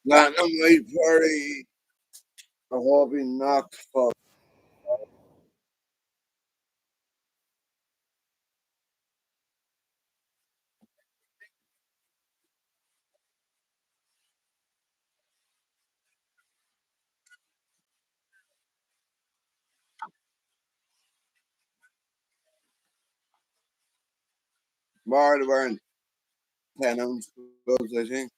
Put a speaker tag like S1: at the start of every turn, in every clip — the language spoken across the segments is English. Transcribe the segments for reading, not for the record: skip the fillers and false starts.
S1: Platinum White Party. I hope he knocked fuck. More than wearing 10 ounce gloves, I think.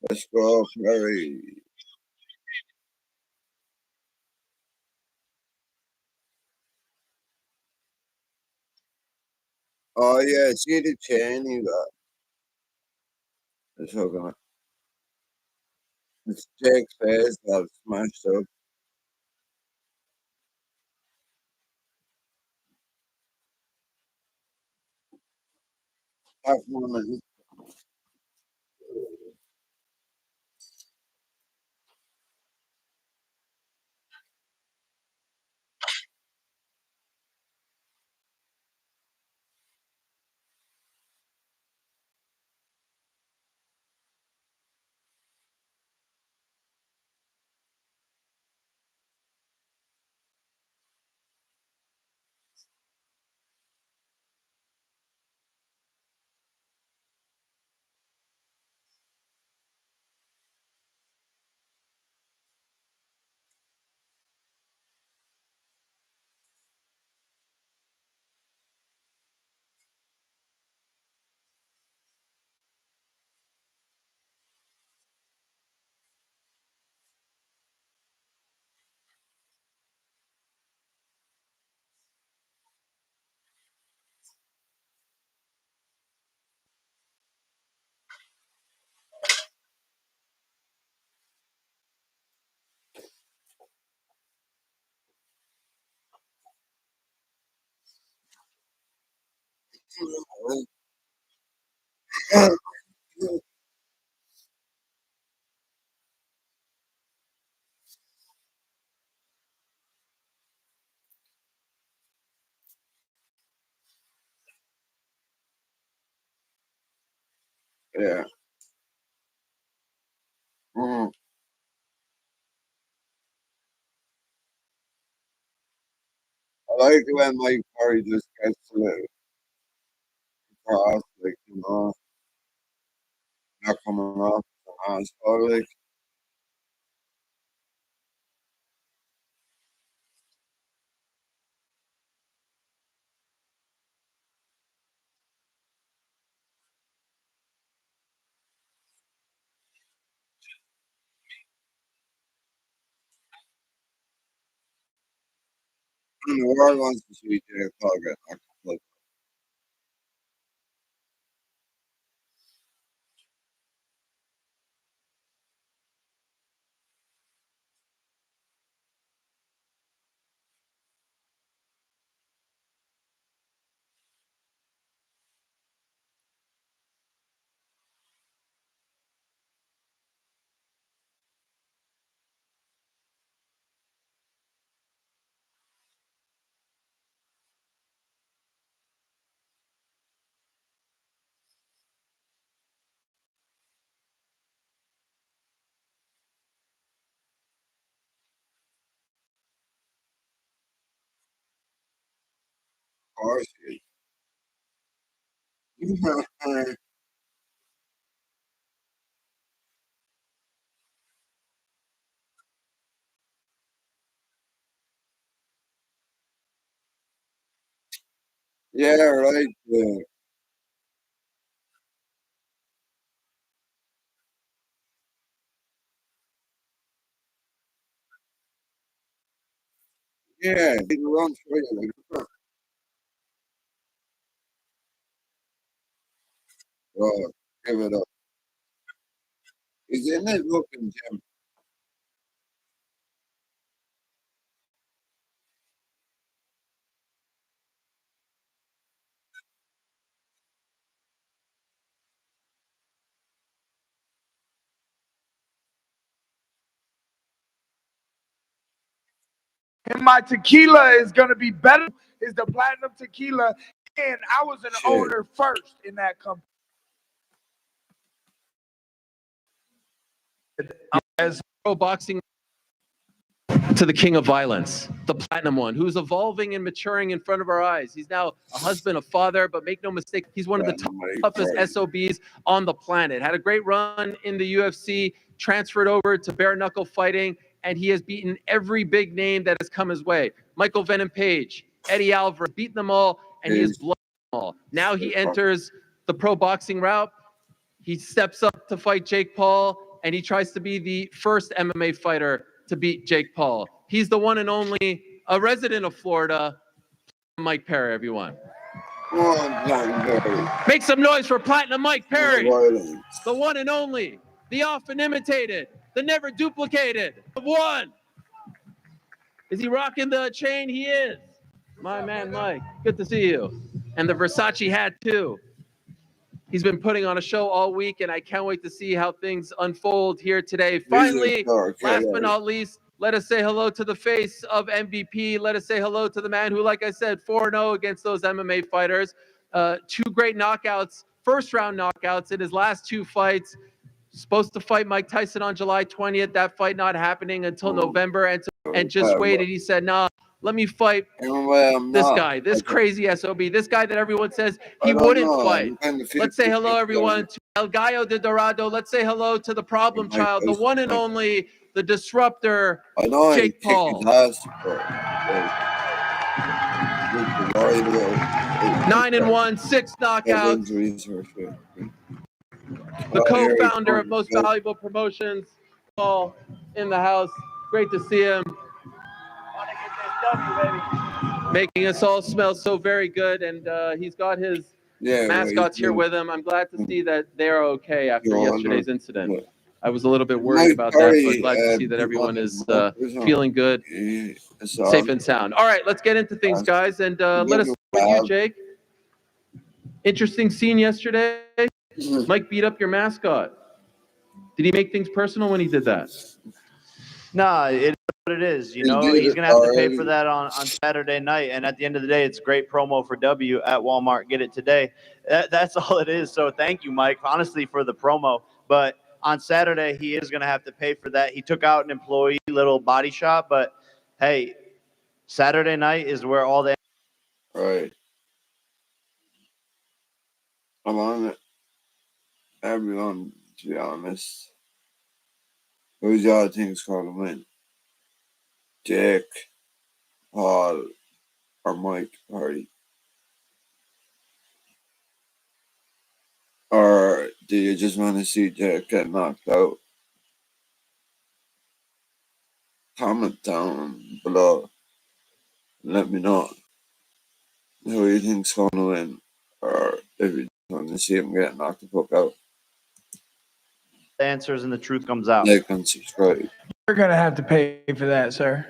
S1: Let's go, Perry. Oh, yeah, see the chain he got. It's so good. It's Jake's face got smashed up. Half one. Yeah. Mm. I like it when Mike Perry just gets to the cross, like, not coming off the hands. So, like, the world wants to see Jake Paul get knocked out. Of course he is. Yeah, right. Yeah, he runs for you. Like, oh, give it up. He's in it looking gym.
S2: And my tequila is gonna be better. Is the platinum tequila, and I was an owner first in that company.
S3: As pro boxing to the king of violence, the platinum one, who's evolving and maturing in front of our eyes. He's now a husband, a father, but make no mistake, he's one of the toughest SOBs on the planet. Had a great run in the UFC, transferred over to bare knuckle fighting, and he has beaten every big name that has come his way. Michael Venom Page, Eddie Alvarez, beaten them all, and he has blown them all. Now he enters the pro boxing route. He steps up to fight Jake Paul, and he tries to be the first MMA fighter to beat Jake Paul. He's the one and only, a resident of Florida, Mike Perry, everyone. Make some noise for Platinum Mike Perry, the one and only, the often imitated, the never duplicated, the one. Is he rocking the chain? He is. My man, Mike, good to see you. And the Versace hat, too. He's been putting on a show all week, and I can't wait to see how things unfold here today. Finally, last but not least, let us say hello to the face of MVP. Let us say hello to the man who, like I said, 4-0 against those MMA fighters. 2 great knockouts, first-round knockouts in his last 2 fights. Supposed to fight Mike Tyson on July 20th. That fight not happening until November, and just waited. He said, nah, let me fight this guy, this crazy SOB, this guy that everyone says he wouldn't fight. Let's say hello, everyone, to El Gallo de Dorado. Let's say hello to the problem child, the one and only, the disruptor, Jake Paul. 9-1, 6 knockouts. The co-founder of Most Valuable Promotions, Paul, in the house. Great to see him. Making us all smell so very good, and he's got his mascots here with him. I'm glad to see that they're okay after yesterday's incident. I was a little bit worried about that, but glad to see that everyone is feeling good, safe and sound. All right, let's get into things, guys, and let us start with you, Jake. Interesting scene yesterday. Mike beat up your mascot. Did he make things personal when he did that?
S4: No, it is what it is. You know, he's going to have to pay for that on Saturday night. And at the end of the day, it's great promo for W at Walmart. Get it today. That's all it is. So thank you, Mike, honestly, for the promo. But on Saturday, he is going to have to pay for that. He took out an employee, little body shop. But, hey, Saturday night is where all the...
S1: Right. I'm on it. Everyone, to be honest. Who's y'all think's going to win? Jake, Paul, or Mike Perry? Or do you just want to see Jake get knocked out? Comment down below. Let me know who you think's going to win, or if you want to see him get knocked the fuck out.
S4: Answers and the truth comes out.
S1: Like and subscribe.
S2: You're gonna have to pay for that, sir.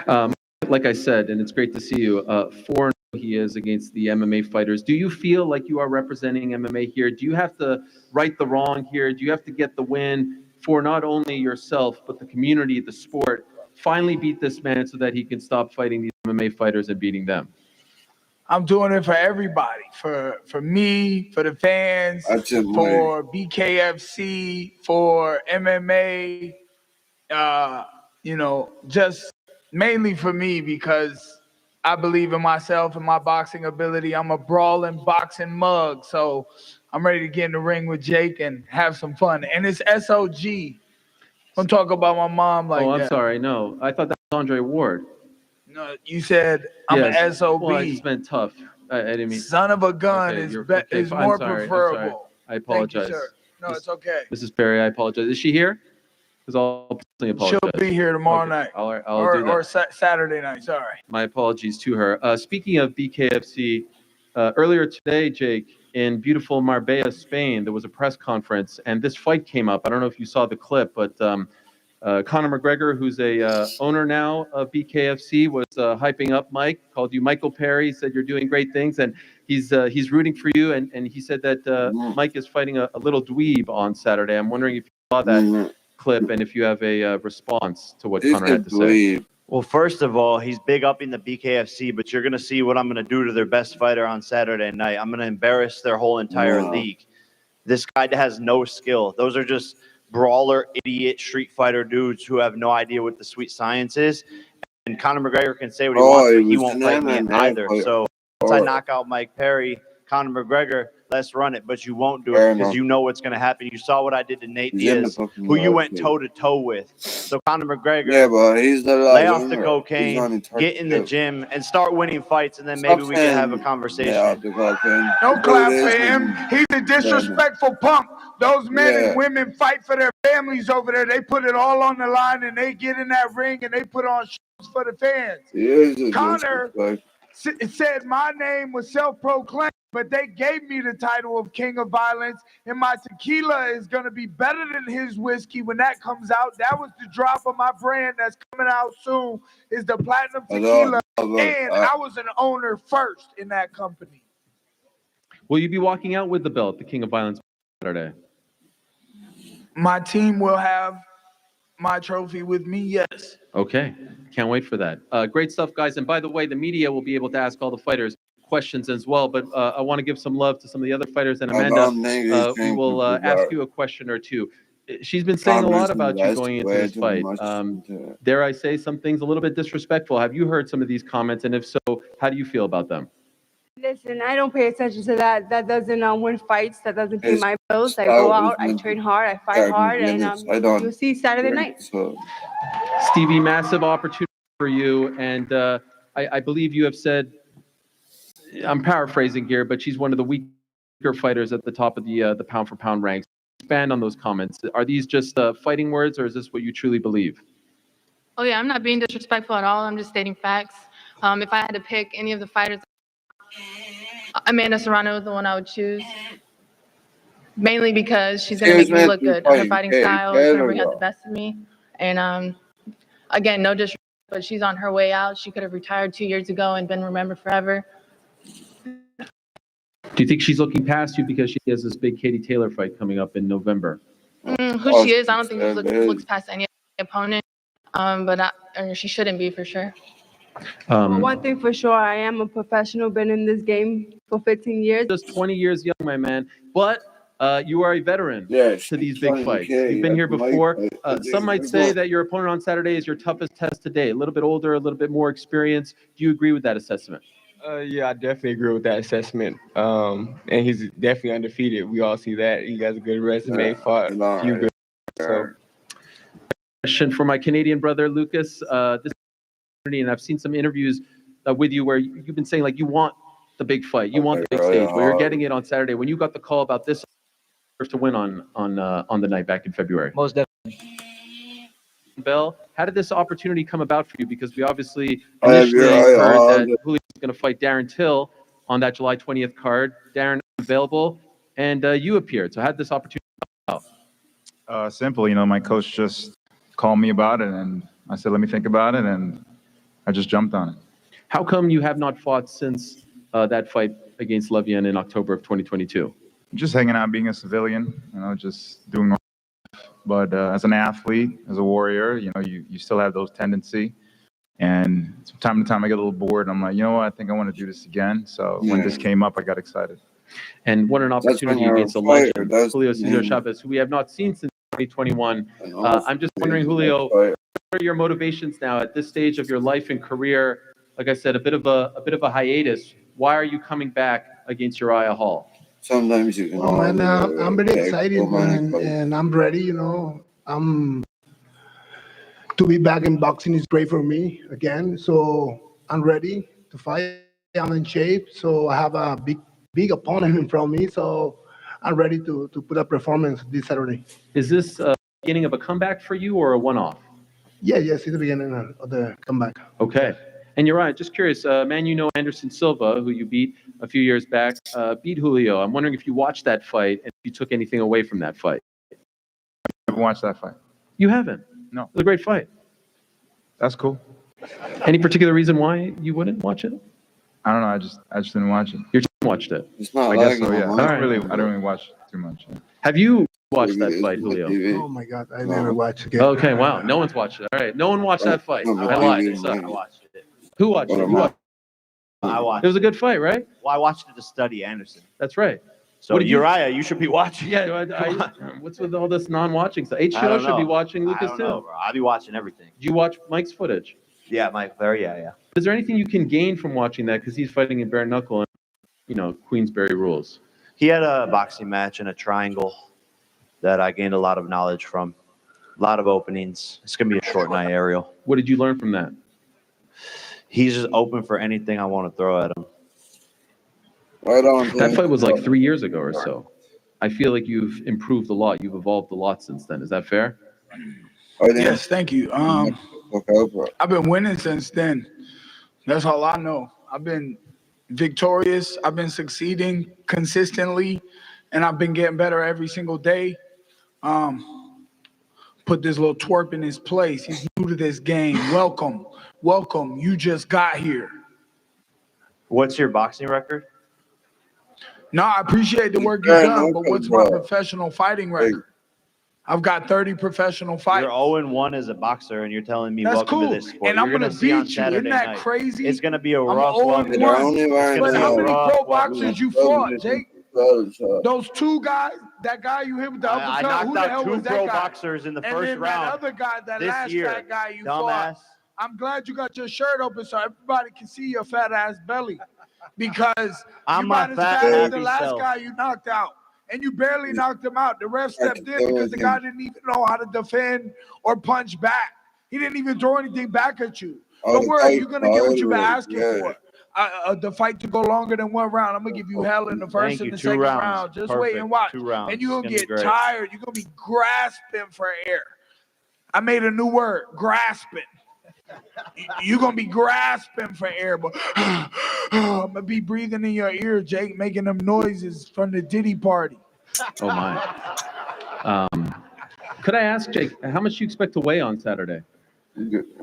S3: Like I said, and it's great to see you. 4-0 he is against the MMA fighters. Do you feel like you are representing MMA here? Do you have to right the wrong here? Do you have to get the win for not only yourself but the community, the sport? Finally beat this man so that he can stop fighting these MMA fighters and beating them.
S2: I'm doing it for everybody, for me, for the fans, for BKFC, for MMA, you know, just mainly for me because I believe in myself and my boxing ability. I'm a brawling boxing mug, so I'm ready to get in the ring with Jake and have some fun. And it's SOG. Don't talk about my mom like that.
S3: Oh, I'm sorry. No, I thought that was Andre Ward.
S2: No, you said I'm an SOB.
S3: Well, I just meant tough. I didn't mean.
S2: Son of a gun is more preferable.
S3: I apologize.
S2: Thank you, sir. No, it's okay.
S3: Mrs. Perry, I apologize. Is she here? Because I'll personally apologize.
S2: She'll be here tomorrow night.
S3: I'll do that.
S2: Or Saturday night. Sorry.
S3: My apologies to her. Speaking of BKFC, earlier today, Jake, in beautiful Marbella, Spain, there was a press conference, and this fight came up. I don't know if you saw the clip, but Conor McGregor, who's a owner now of BKFC, was hyping up Mike, called you Michael Perry, said you're doing great things, and he's rooting for you, and he said that Mike is fighting a little dweeb on Saturday. I'm wondering if you saw that clip and if you have a response to what Conor had to say.
S4: Well, first of all, he's big up in the BKFC, but you're going to see what I'm going to do to their best fighter on Saturday night. I'm going to embarrass their whole entire league. This guy has no skill. Those are just brawler, idiot, street fighter dudes who have no idea what the sweet science is. And Conor McGregor can say what he wants, but he won't fight me either. So once I knock out Mike Perry, Conor McGregor, let's run it. But you won't do it because you know what's going to happen. You saw what I did to Nate Diaz, who you went toe-to-toe with. So Conor McGregor,
S1: but he's the
S4: lay off the cocaine, get in the gym, and start winning fights, and then maybe we can have a conversation.
S2: Don't clap for him. He's a disrespectful punk. Those men and women fight for their families over there. They put it all on the line, and they get in that ring, and they put on shows for the fans. Conor said my name was self-proclaimed, but they gave me the title of King of Violence, and my tequila is going to be better than his whiskey when that comes out. That was the drop of my brand that's coming out soon, is the Platinum Tequila, and I was an owner first in that company.
S3: Will you be walking out with the belt, the King of Violence, Saturday?
S2: My team will have my trophy with me, yes.
S3: Okay, can't wait for that. Great stuff, guys. And by the way, the media will be able to ask all the fighters questions as well, but I want to give some love to some of the other fighters. And Amanda, we will ask you a question or two. She's been saying a lot about you going into this fight. Dare I say some things a little bit disrespectful? Have you heard some of these comments? And if so, how do you feel about them?
S5: Listen, I don't pay attention to that. That doesn't win fights. That doesn't pay my bills. I go out, I train hard, I fight hard, and you'll see Saturday night.
S3: Stevie, massive opportunity for you. And I believe you have said, I'm paraphrasing here, but she's one of the weaker fighters at the top of the pound-for-pound ranks. Expand on those comments. Are these just fighting words, or is this what you truly believe?
S6: Oh, yeah, I'm not being disrespectful at all. I'm just stating facts. If I had to pick any of the fighters, Amanda Serrano is the one I would choose. Mainly because she's going to make me look good. Her fighting style is going to bring out the best of me. And again, no disrespect, but she's on her way out. She could have retired 2 years ago and been remembered forever.
S3: Do you think she's looking past you because she has this big Katie Taylor fight coming up in November?
S6: Who she is, I don't think she looks past any opponent. But she shouldn't be for sure.
S5: One thing for sure, I am a professional, been in this game for 15 years.
S3: Just 20 years young, my man. But you are a veteran to these big fights. You've been here before. Some might say that your opponent on Saturday is your toughest test today. A little bit older, a little bit more experience. Do you agree with that assessment?
S7: Yeah, I definitely agree with that assessment. And he's definitely undefeated. We all see that. He has a good resume, fought a few good. So.
S3: Question for my Canadian brother, Lucas. This and I've seen some interviews with you where you've been saying like you want the big fight, you want the big stage. Well, you're getting it on Saturday. When you got the call about this to win on the night back in February.
S8: Most definitely.
S3: Bell, how did this opportunity come about for you? Because we obviously initially heard that Julio was going to fight Darren Till on that July 20th card. Darren available, and you appeared. So how did this opportunity come
S9: about? Simple, my coach just called me about it, and I said, let me think about it, and I just jumped on it.
S3: How come you have not fought since that fight against Levian in October of 2022?
S9: Just hanging out, being a civilian, just doing normal stuff. But as an athlete, as a warrior, you still have those tendency. And from time to time, I get a little bored. And I'm like, you know what? I think I want to do this again. So when this came up, I got excited.
S3: And what an opportunity against a legend, Julio Cesar Chavez, who we have not seen since 2021. I'm just wondering, Julio, what are your motivations now at this stage of your life and career? Like I said, a bit of a hiatus. Why are you coming back against Uriah Hall?
S1: Sometimes you can.
S10: Well, man, I'm really excited, man, and I'm ready. To be back in boxing is great for me again. So I'm ready to fight. I'm in shape, so I have a big opponent in front of me. So I'm ready to put up performance this Saturday.
S3: Is this the beginning of a comeback for you or a one-off?
S10: Yes, it's the beginning of the comeback.
S3: Okay. And you're right. Just curious, Anderson Silva, who you beat a few years back, beat Julio. I'm wondering if you watched that fight and if you took anything away from that fight.
S9: I haven't watched that fight.
S3: You haven't?
S9: No.
S3: It was a great fight.
S9: That's cool.
S3: Any particular reason why you wouldn't watch it?
S9: I don't know. I just didn't watch it.
S3: Your team watched it.
S9: I guess so, yeah. I don't really watch too much. Yeah.
S3: Have you watched that fight, Julio?
S10: Oh my God, I never watched again.
S3: Okay, wow. No one's watched it. All right, no one watched that fight. I lied. So,
S4: I watched it.
S3: who watched it? Who watched
S4: I watched
S3: it? It was a good fight, right?
S4: Well, I watched it to study Anderson.
S3: That's right.
S4: So Uriah, you should be watching.
S3: Yeah, what's with all this non-watching stuff? HBO should be watching Lucas too.
S4: Bro. I'll be watching everything.
S3: Did you watch Mike's footage?
S4: Yeah, Mike. Yeah.
S3: Is there anything you can gain from watching that? Because he's fighting in bare knuckle and, Queensberry rules.
S4: He had a boxing match in a triangle that I gained a lot of knowledge from. A lot of openings. It's going to be a short night, Ariel.
S3: What did you learn from that?
S4: He's just open for anything I want to throw at him.
S3: That fight was like 3 years ago or so. I feel like you've improved a lot. You've evolved a lot since then. Is that fair?
S2: Yes, thank you. I've been winning since then. That's all I know. I've been victorious. I've been succeeding consistently, and I've been getting better every single day. Put this little twerp in his place. He's new to this game. Welcome. You just got here.
S4: What's your boxing record?
S2: No, I appreciate the work you've done, but what's my professional fighting record? I've got 30 professional fights.
S4: You're 0-1 as a boxer, and you're telling me
S2: That's
S4: welcome
S2: cool.
S4: to this sport.
S2: And I'm
S4: going to
S2: beat you. Isn't that crazy?
S4: It's going to be a
S2: I'm
S4: rough one.
S2: But how many pro boxers you fought, Jake? Those two guys, that guy you hit with the uppercut,
S4: I
S2: who
S4: knocked
S2: the hell
S4: out two
S2: was that
S4: pro
S2: guy?
S4: boxers in the
S2: And
S4: first
S2: then
S4: round.
S2: that other guy, that
S4: this
S2: last
S4: year.
S2: fat guy you
S4: Dumbass.
S2: fought. I'm glad you got your shirt open so everybody can see your fat ass belly. Because
S4: I'm
S2: you
S4: my
S2: might as
S4: fat,
S2: bad as
S4: happy
S2: the last
S4: self.
S2: guy you knocked out. And you barely knocked him out. The ref stepped in because the guy didn't even know how to defend or punch back. He didn't even throw anything back at you. Don't worry, you're going to get what you've been asking for. The fight to go longer than 1 round. I'm going to give you hell in the first and the second round. Just wait and watch.
S4: 2 rounds.
S2: And you're going to get tired. You're going to be grasping for air. I made a new word, grasping. You're going to be grasping for air, but I'm going to be breathing in your ear, Jake, making them noises from the Diddy party.
S3: Oh, my. Could I ask, Jake, how much do you expect to weigh on Saturday?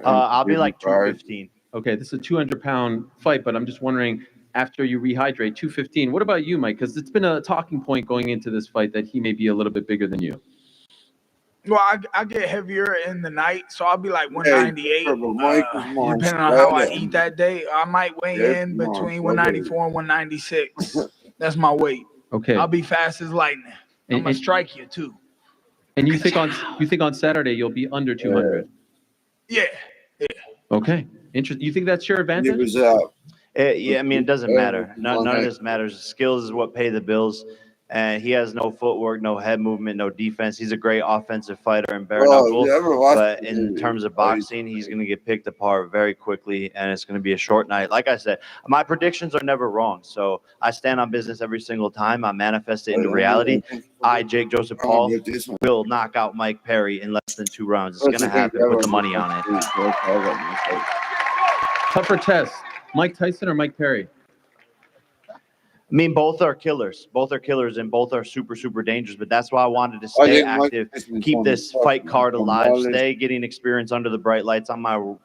S4: I'll be like 215.
S3: Okay, this is a 200-pound fight, but I'm just wondering, after you rehydrate, 215. What about you, Mike? Because it's been a talking point going into this fight that he may be a little bit bigger than you.
S2: Well, I get heavier in the night, so I'll be like 198. Depending on how I eat that day, I might weigh in between 194 and 196. That's my weight.
S3: Okay.
S2: I'll be fast as lightning. I'm gonna strike you too.
S3: And you think on Saturday you'll be under 200?
S2: Yeah.
S3: Okay. Interesting. You think that's your advantage?
S4: Yeah, I mean, it doesn't matter. None of this matters. Skills is what pay the bills. And he has no footwork, no head movement, no defense. He's a great offensive fighter in bare knuckle. But in terms of boxing, he's going to get picked apart very quickly, and it's going to be a short night. Like I said, my predictions are never wrong. So I stand on business every single time. I manifest it into reality. I, Jake Joseph Paul, will knock out Mike Perry in less than 2 rounds. It's going to happen. Put the money on it.
S3: Tougher test, Mike Tyson or Mike Perry?
S4: I mean, both are killers. Both are killers, and both are super, super dangerous. But that's why I wanted to stay active, keep this fight card alive, stay getting experience under the bright lights on my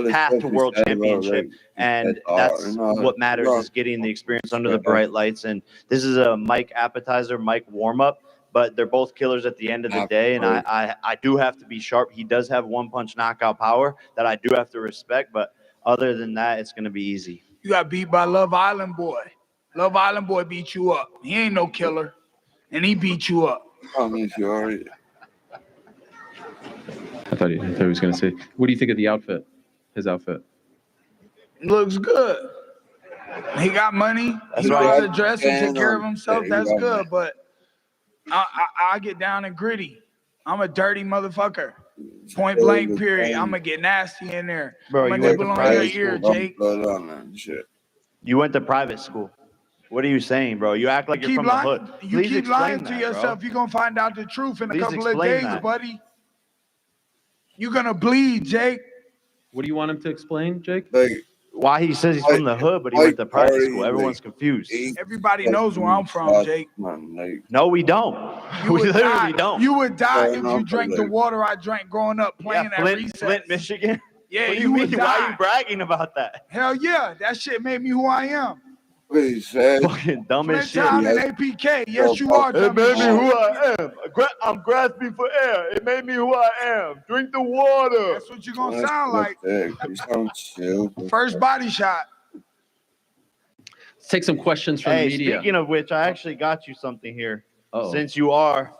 S4: path to world championship. And that's what matters, is getting the experience under the bright lights. And this is a Mike appetizer, Mike warm-up. But they're both killers at the end of the day, and I do have to be sharp. He does have one-punch knockout power that I do have to respect. But other than that, it's going to be easy.
S2: You got beat by Love Island Boy. Love Island Boy beat you up. He ain't no killer, and he beat you up.
S3: I thought he was going to say, what do you think of the outfit, his outfit?
S2: Looks good. He got money. He knows how to dress and take care of himself. That's good, but I get down and gritty. I'm a dirty motherfucker. Point blank, period. I'm going to get nasty in there.
S4: Bro,
S2: I'm going to nibble on your ear, Jake.
S4: You went to private school. What are you saying, bro? You act like you're from the hood.
S2: You keep lying to yourself. You're going to find out the truth in a couple of days, buddy. You're going to bleed, Jake.
S3: What do you want him to explain, Jake?
S4: Why he says he's from the hood, but he went to private school. Everyone's confused.
S2: Everybody knows where I'm from, Jake.
S4: No, we don't. We literally don't.
S2: You would die if you drank the water I drank growing up playing at recess.
S4: Flint, Michigan?
S2: Yeah,
S4: what do you mean? Why are you bragging about that?
S2: Hell yeah. That shit made me who I am.
S1: What he said?
S4: Fucking dumb as shit.
S2: Flint Town and APK. Yes, you are
S4: It
S2: dumb
S4: made
S2: as
S4: me
S2: shit.
S4: who I am. I'm grasping for air. It made me who I am. Drink the water.
S2: That's what you're going to sound like.
S1: You sound chill.
S2: First body shot.
S3: Let's take some questions from the media.
S4: Speaking of which, I actually got you something here.
S3: Uh-oh.
S4: Since you are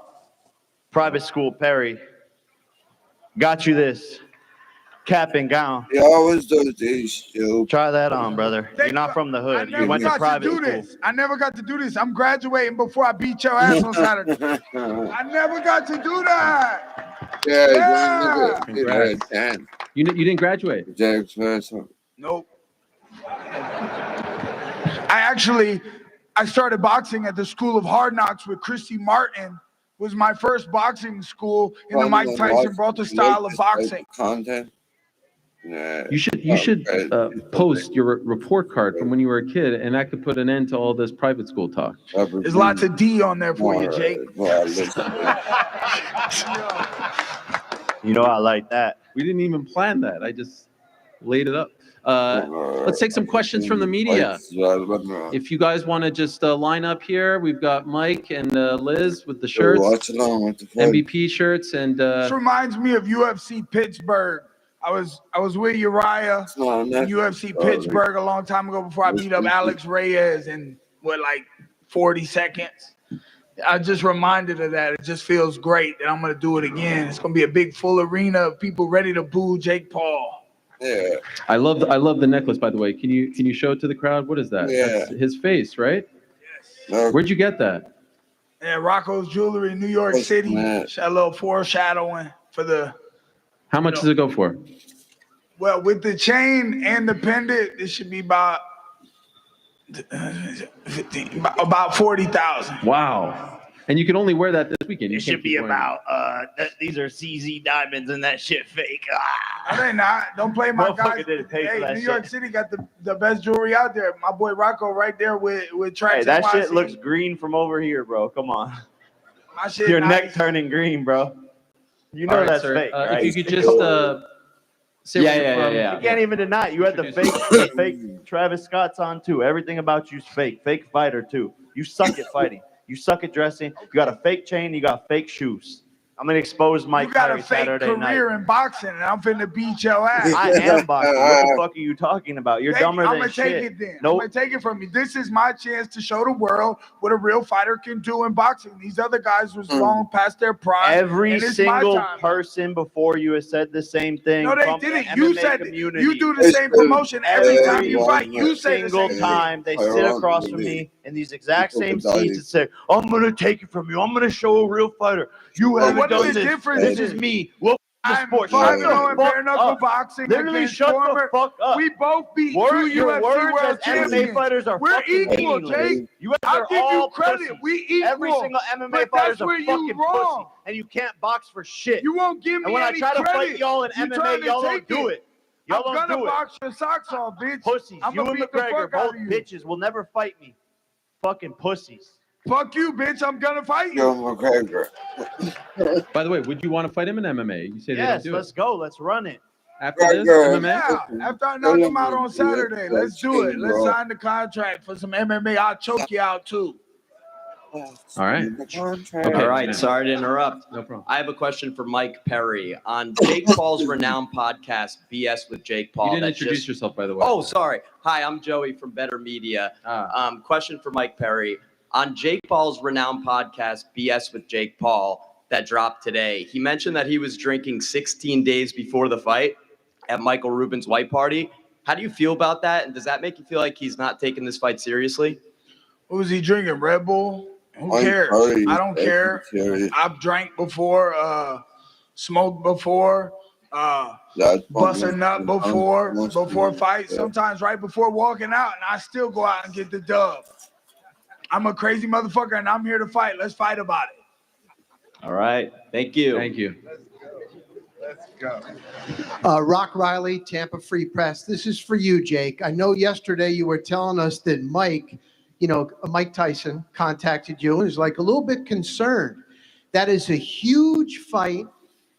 S4: private school Perry, got you this cap and gown.
S1: He always does this, yo.
S4: Try that on, brother. You're not from the hood. You went to private school.
S2: I never got to do this. I'm graduating before I beat your ass on Saturday. I never got to do that.
S1: Yeah.
S3: Congrats. You didn't graduate?
S2: Nope. I started boxing at the School of Hard Knocks with Christy Martin. Was my first boxing school in the Mike Tyson Brawlter style of boxing.
S1: Content. Yeah.
S3: You should post your report card from when you were a kid, and that could put an end to all this private school talk.
S2: There's lots of D on there for you, Jake.
S4: You know I like that.
S3: We didn't even plan that. I just laid it up. Let's take some questions from the media. If you guys want to just line up here, we've got Mike and Liz with the shirts, MVP shirts, and
S2: this reminds me of UFC Pittsburgh. I was with Uriah in UFC Pittsburgh a long time ago before I beat up Alex Reyes in like 40 seconds. I just reminded of that. It just feels great that I'm gonna do it again. It's gonna be a big full arena of people ready to boo Jake Paul.
S1: Yeah.
S3: I love the necklace, by the way. Can you show it to the crowd? What is that?
S1: Yeah.
S3: That's his face, right?
S1: Yes.
S3: Where'd you get that?
S2: Yeah, Rocco's Jewelry, New York City. A little foreshadowing for the.
S3: How much does it go for?
S2: Well, with the chain and the pendant, it should be about 40,000.
S3: Wow. And you can only wear that this weekend.
S4: It should be about, these are CZ diamonds and that shit fake.
S2: No, they not. Don't play my guys. Hey, New York City got the best jewelry out there. My boy Rocco right there with tracks.
S4: Hey, that shit looks green from over here, bro. Come on.
S2: My shit
S4: Your
S2: nice.
S4: neck turning green, bro. You know that's fake, right?
S3: If you could just say
S4: yeah. You can't even deny it. You had the fake Travis Scott's on too. Everything about you's fake. Fake fighter too. You suck at fighting. You suck at dressing. You got a fake chain. You got fake shoes. I'm gonna expose Mike Perry Saturday night.
S2: You got a fake career in boxing, and I'm finna beat your ass.
S4: I am boxing. What the fuck are you talking about? You're dumber than shit.
S2: I'm gonna take it then. Nope. I'm gonna take it from you. This is my chance to show the world what a real fighter can do in boxing. These other guys was long past their prime.
S4: Every single person before you has said the same thing.
S2: No, they didn't. You said you do the same promotion every time you fight. You say the same
S4: time they sit across from me in these exact same seats and say, "I'm gonna take it from you. I'm gonna show a real fighter. You haven't done this. This is me. What the sport?
S2: I'm going bare knuckle boxing.
S4: Literally shut the fuck up.
S2: We both beat two UFC world champions.
S4: MMA fighters are
S2: We're
S4: fucking
S2: equal, Jake. I'll give you credit.
S4: Pussies.
S2: We equal.
S4: Every single MMA fighter is a fucking pussy, and you can't box for shit.
S2: You won't give me
S4: And when I
S2: any
S4: try to
S2: credit.
S4: fight y'all in MMA, y'all don't do it. Y'all don't do it.
S2: I'm gonna box your socks off, bitch.
S4: Pussies.
S2: I'm
S4: You
S2: gonna
S4: and
S2: beat the
S4: McGregor,
S2: fuck out
S4: both
S2: of you.
S4: bitches, will never fight me. Fucking pussies.
S2: Fuck you, bitch. I'm gonna fight you.
S1: Yo, McGregor.
S3: By the way, would you want to fight him in MMA? You say
S4: Yes,
S3: they don't do
S4: let's go. Let's run it.
S3: After this, MMA?
S2: Yeah, after I knock him out on Saturday, let's do it. Let's sign the contract for some MMA. I'll choke you out too.
S3: All right.
S8: All right. Sorry to interrupt.
S3: No problem.
S8: I have a question for Mike Perry on Jake Paul's renowned podcast, BS with Jake Paul.
S3: You didn't introduce yourself, by the way.
S8: Oh, sorry. Hi, I'm Joey from Better Media. Question for Mike Perry. On Jake Paul's renowned podcast, BS with Jake Paul, that dropped today, he mentioned that he was drinking 16 days before the fight at Michael Rubin's white party. How do you feel about that? And does that make you feel like he's not taking this fight seriously?
S2: What was he drinking? Red Bull? Who cares? I don't care. I've drank before, smoked before, bust a nut before fight. Sometimes right before walking out, and I still go out and get the dub. I'm a crazy motherfucker, and I'm here to fight. Let's fight about it.
S8: All right. Thank you.
S3: Thank you.
S2: Let's go.
S11: Rock Riley, Tampa Free Press. This is for you, Jake. I know yesterday you were telling us that Mike Tyson contacted you and is like a little bit concerned. That is a huge fight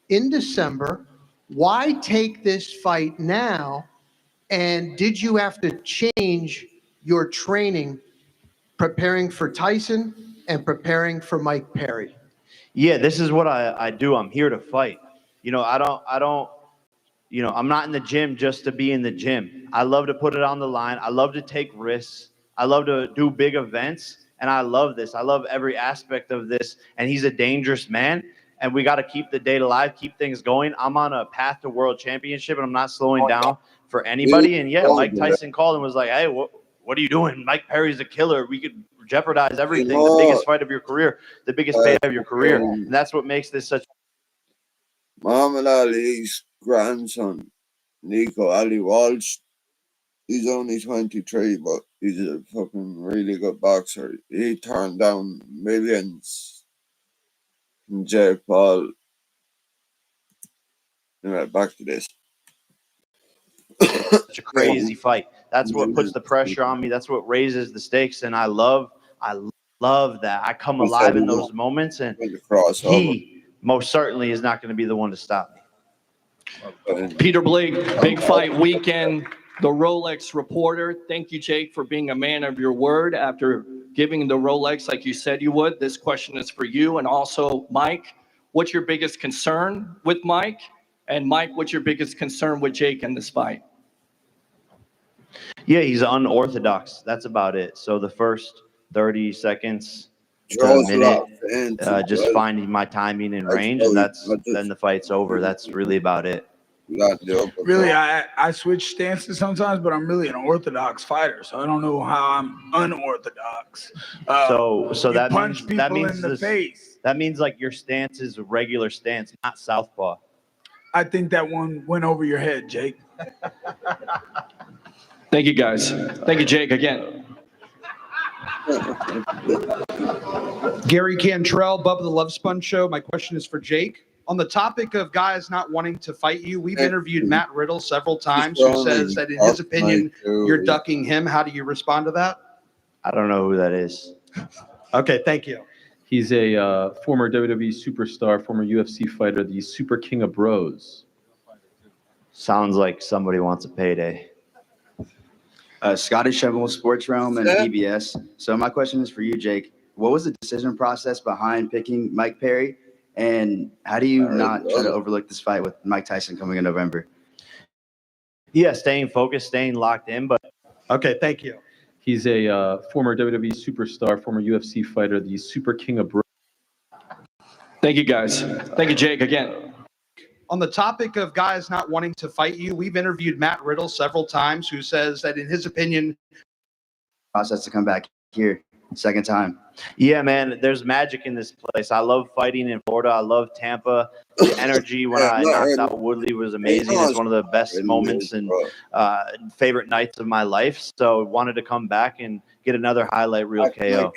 S11: in December. Why take this fight now? And did you have to change your training preparing for Tyson and preparing for Mike Perry?
S4: Yeah, this is what I do. I'm here to fight. You know, I don't, you know, I'm not in the gym just to be in the gym. I love to put it on the line. I love to take risks. I love to do big events. And I love this. I love every aspect of this. And he's a dangerous man. And we got to keep the date alive, keep things going. I'm on a path to world championship, and I'm not slowing down for anybody. And yeah, Mike Tyson called and was like, hey, what are you doing? Mike Perry's a killer. We could jeopardize everything. The biggest fight of your career, the biggest fight of your career. And that's what makes this such.
S1: Muhammad Ali's grandson, Nico Ali Walsh, he's only 23, but he's a fucking really good boxer. He turned down millions from Jake Paul. Anyway, back to this.
S4: Such a crazy fight. That's what puts the pressure on me. That's what raises the stakes. And I love that. I come alive in those moments, and he most certainly is not going to be the one to stop me.
S12: Peter Blake, big fight weekend. The Rolex reporter. Thank you, Jake, for being a man of your word after giving the Rolex like you said you would. This question is for you. And also, Mike, what's your biggest concern with Mike? And Mike, what's your biggest concern with Jake in this fight?
S4: Yeah, he's unorthodox. That's about it. So the first 30 seconds to a minute, just finding my timing and range, and then the fight's over. That's really about it.
S2: Really, I switch stances sometimes, but I'm really an orthodox fighter, so I don't know how I'm unorthodox.
S4: So that
S2: punch
S4: means
S2: people in the face.
S4: That means like your stance is a regular stance, not southpaw.
S2: I think that one went over your head, Jake.
S12: Thank you, guys. Thank you, Jake, again.
S13: Gary Cantrell, Bubba the Love Sponge Show. My question is for Jake. On the topic of guys not wanting to fight you, we've interviewed Matt Riddle several times, who says that in his opinion, you're ducking him. How do you respond to that?
S4: I don't know who that is.
S13: Okay, thank you.
S14: He's a former WWE superstar, former UFC fighter, the Super King of Bros.
S4: Sounds like somebody wants a payday.
S15: Scotty Shovel, Sports Realm, and PBS. So my question is for you, Jake. What was the decision process behind picking Mike Perry? And how do you not try to overlook this fight with Mike Tyson coming in November?
S4: Yeah, staying focused, staying locked in. But
S13: okay, thank you.
S14: He's a former WWE superstar, former UFC fighter, the Super King of Bros.
S12: Thank you, guys. Thank you, Jake, again.
S13: On the topic of guys not wanting to fight you, we've interviewed Matt Riddle several times, who says that in his opinion,
S15: process to come back here second time.
S4: Yeah, man, there's magic in this place. I love fighting in Florida. I love Tampa. The energy when I knocked out Woodley was amazing. It's one of the best moments and favorite nights of my life. So wanted to come back and get another highlight reel KO.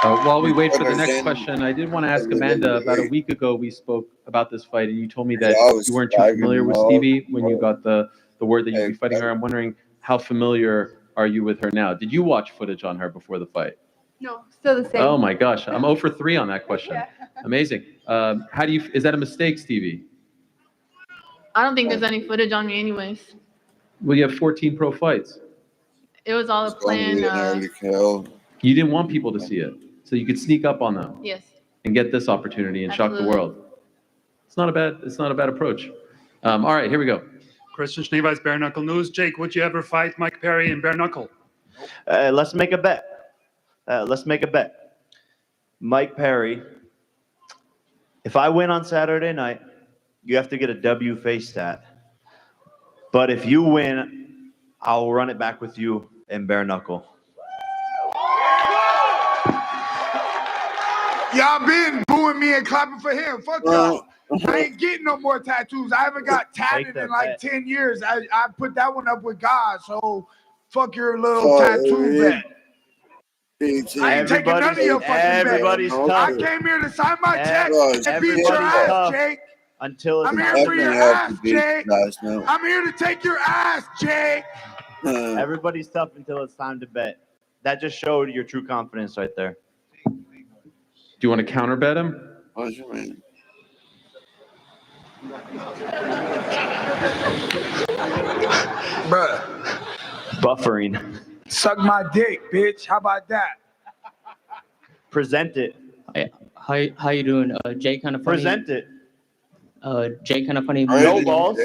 S14: While we wait for the next question, I did want to ask Amanda, about a week ago we spoke about this fight, and you told me that you weren't too familiar with Stevie when you got the word that you'd be fighting her. I'm wondering, how familiar are you with her now? Did you watch footage on her before the fight?
S5: No, still the same.
S14: Oh my gosh, I'm 0 for 3 on that question. Yeah. Amazing. How do you? Is that a mistake, Stevie?
S6: I don't think there's any footage on me anyways.
S14: Well, you have 14 pro fights.
S6: It was all a plan.
S14: You didn't want people to see it, so you could sneak up on them.
S6: Yes.
S14: And get this opportunity and shock the world. It's not a bad approach. All right, here we go.
S16: Christian Schneeweiss, Bare Knuckle News. Jake, would you ever fight Mike Perry in bare knuckle?
S4: Let's make a bet. Mike Perry, if I win on Saturday night, you have to get a W face tat. But if you win, I'll run it back with you in bare knuckle.
S2: Y'all been booing me and clapping for him. Fuck y'all. I ain't getting no more tattoos. I haven't got tatted in like 10 years. I put that one up with God, so fuck your little tattoo bet. I ain't taking none of your fucking bets. I came here to sign my check and beat your ass, Jake.
S4: I'm
S2: here for your ass, Jake. I'm here to take your ass, Jake.
S4: Everybody's tough until it's time to bet. That just showed your true confidence right there.
S14: Do you want to counter bet him?
S1: What do you mean?
S2: Bruh.
S4: Buffering.
S2: Suck my dick, bitch. How about that?
S4: Present it.
S17: How you doing? Jay kind of funny.
S4: Present it.
S17: Jay kind of funny.
S4: No balls.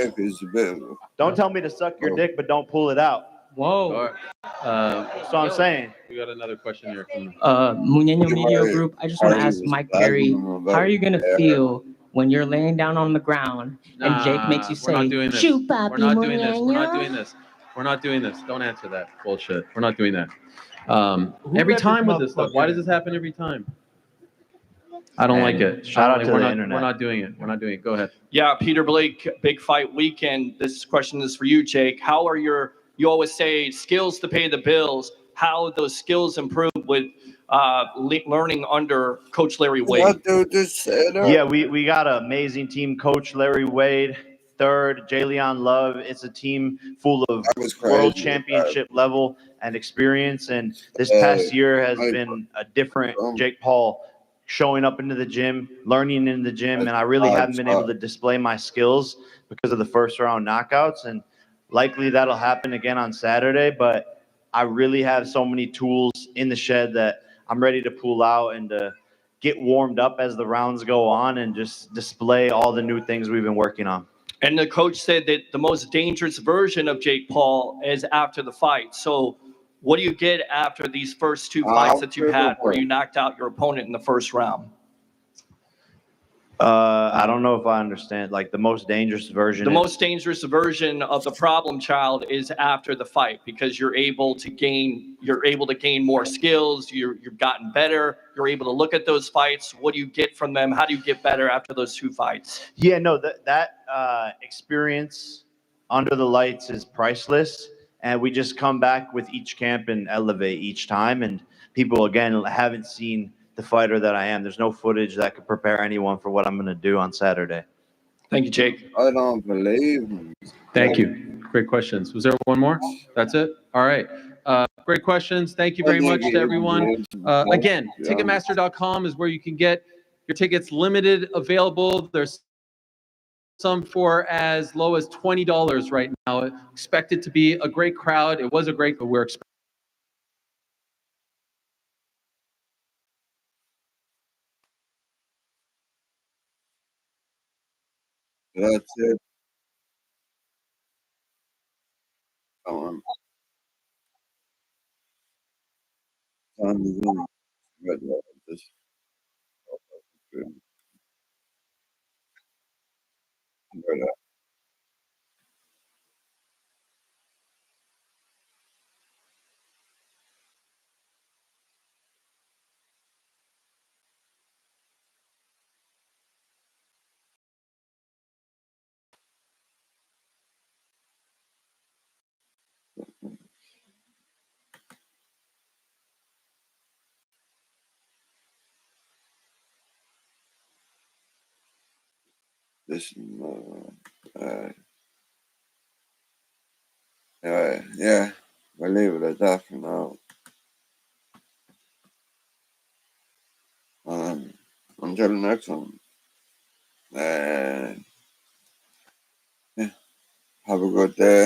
S4: Don't tell me to suck your dick, but don't pull it out.
S17: Whoa.
S4: That's what I'm saying.
S14: We got another question here from
S17: Muñeño Media Group. I just want to ask Mike Perry, how are you gonna feel when you're laying down on the ground and Jake makes you say, "Shoot, papi,
S14: We're not doing this. We're not
S17: Muñeño"?
S14: doing this. We're not doing this. Don't answer that bullshit. We're not doing that. Every time with this stuff. Why does this happen every time? I don't like it.
S4: Shout out to
S14: we're
S4: the
S14: not,
S4: internet.
S14: We're not doing it. We're not doing it. Go ahead.
S12: Yeah, Peter Blake, big fight weekend. This question is for you, Jake. How are you always say skills to pay the bills. How those skills improve with learning under Coach Larry Wade?
S4: Yeah, we got an amazing team. Coach Larry Wade, third, Jalen Love. It's a team full of world championship level and experience. And this past year has been a different Jake Paul, showing up into the gym, learning in the gym. And I really haven't been able to display my skills because of the first round knockouts. And likely that'll happen again on Saturday. But I really have so many tools in the shed that I'm ready to pull out and to get warmed up as the rounds go on and just display all the new things we've been working on.
S12: And the coach said that the most dangerous version of Jake Paul is after the fight. So what do you get after these first two fights that you had where you knocked out your opponent in the first round?
S4: I don't know if I understand, like the most dangerous version.
S12: The most dangerous version of the problem child is after the fight because you're able to gain more skills. You've gotten better. You're able to look at those fights. What do you get from them? How do you get better after those two fights?
S4: Yeah, no, that experience under the lights is priceless. And we just come back with each camp and elevate each time. And people, again, haven't seen the fighter that I am. There's no footage that could prepare anyone for what I'm going to do on Saturday.
S12: Thank you, Jake.
S1: I don't believe him.
S14: Thank you. Great questions. Was there one more? That's it? All right. Great questions. Thank you very much to everyone. Again, Ticketmaster.com is where you can get your tickets limited available. There's some for as low as $20 right now. Expected to be a great crowd. It was a great, but we're expecting.
S1: That's it. Come on. Time is on. Red light. Just- Red light. This, yeah, we'll leave it at that for now. Until the next one. Yeah, have a good day.